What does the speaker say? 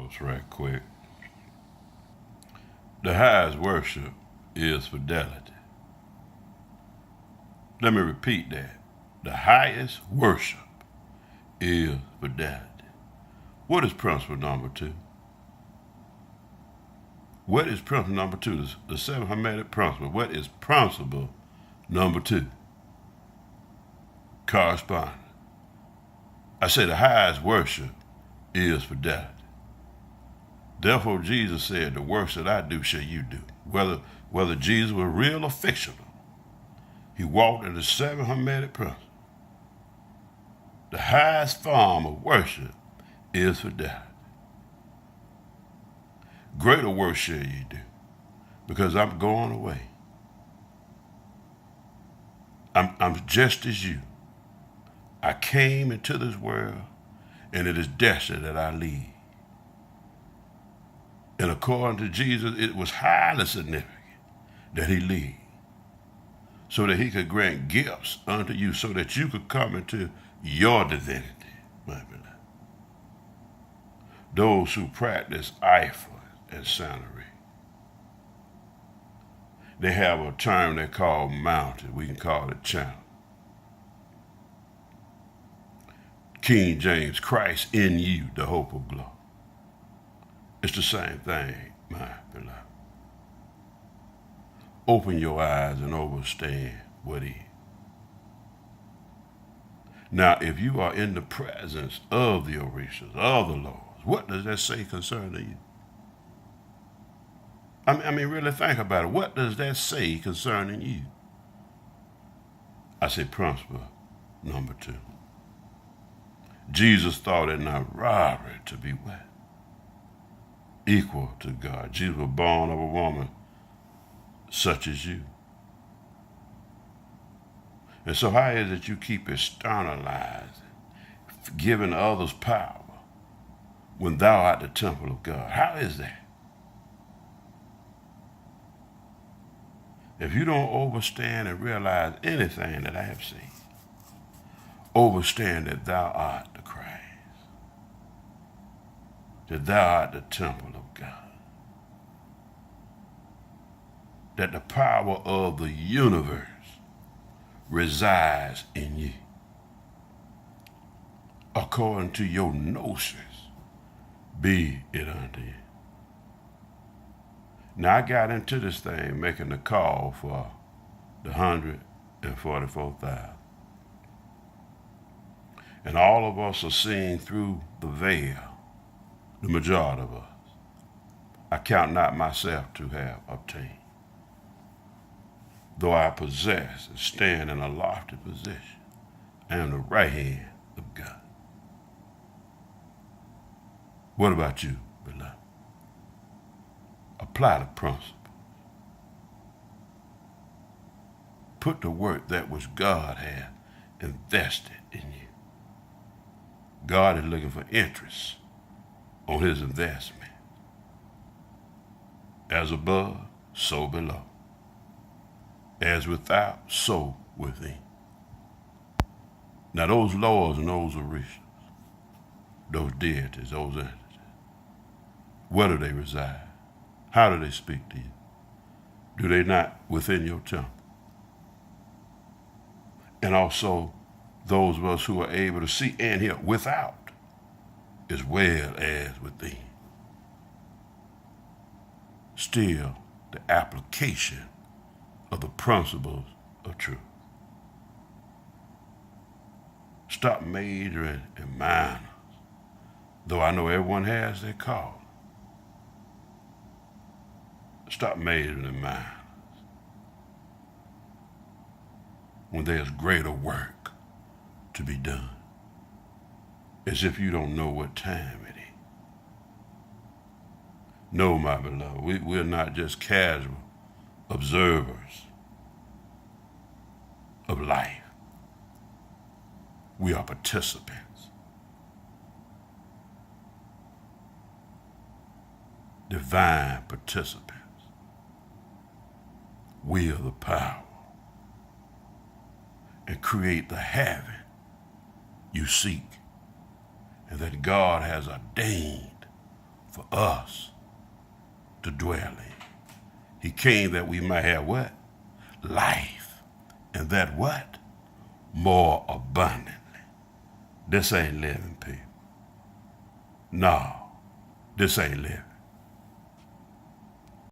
notes right quick. The highest worship is fidelity. Let me repeat that. The highest worship is fidelity. What is principle number 2? What is principle number 2? The seven Hermetic principle. What is principle number 2? Correspondence. I say the highest worship is fidelity. Therefore, Jesus said, the works that I do shall you do. Whether Jesus was real or fictional, he walked in the seven Hermetic principles. The highest form of worship is fidelity. Greater work shall you do, because I'm going away. I'm just as you. I came into this world, and it is destined that I leave. And according to Jesus, it was highly significant that he leave, so that he could grant gifts unto you, so that you could come into your divinity, my beloved. Those who practice Ifa and Santery, they have a term they call mountain. We can call it channel. King James, Christ in you, the hope of glory. It's the same thing, my beloved. Open your eyes and understand what is. Now, if you are in the presence of the Orishas, of the Lords, what does that say concerning you? I mean, really think about it. What does that say concerning you? I say principle number 2. Jesus thought it not robbery to be what? Equal to God. Jesus was born of a woman such as you. And so how is it you keep externalizing, giving others power when thou art the temple of God? How is that? If you don't understand and realize anything that I have seen, understand that thou art the Christ, that thou art the temple of God, that the power of the universe resides in you, according to your gnosis, be it unto you. Now, I got into this thing making the call for the 144,000. And all of us are seeing through the veil, the majority of us. I count not myself to have obtained, though I possess and stand in a lofty position. I am the right hand of God. What about you, beloved? Apply the principle. Put the work that which God has invested in you. God is looking for interest on his investment. As above, so below. As without, so within. Now those lords and those orishas, those deities, those entities, where do they reside? How do they speak to you? Do they not within your temple? And also those of us who are able to see and hear without as well as within. Still, the application of the principles of truth. Stop majoring in minors, though I know everyone has their call. Stop majoring in minors when there's greater work to be done, as if you don't know what time it is. No, my beloved, we're not just casual observers of life. We are participants. Divine participants. Wield the power and create the heaven you seek, and that God has ordained for us to dwell in. He came that we might have what? Life. And that what? More abundantly. This ain't living, people. No, this ain't living.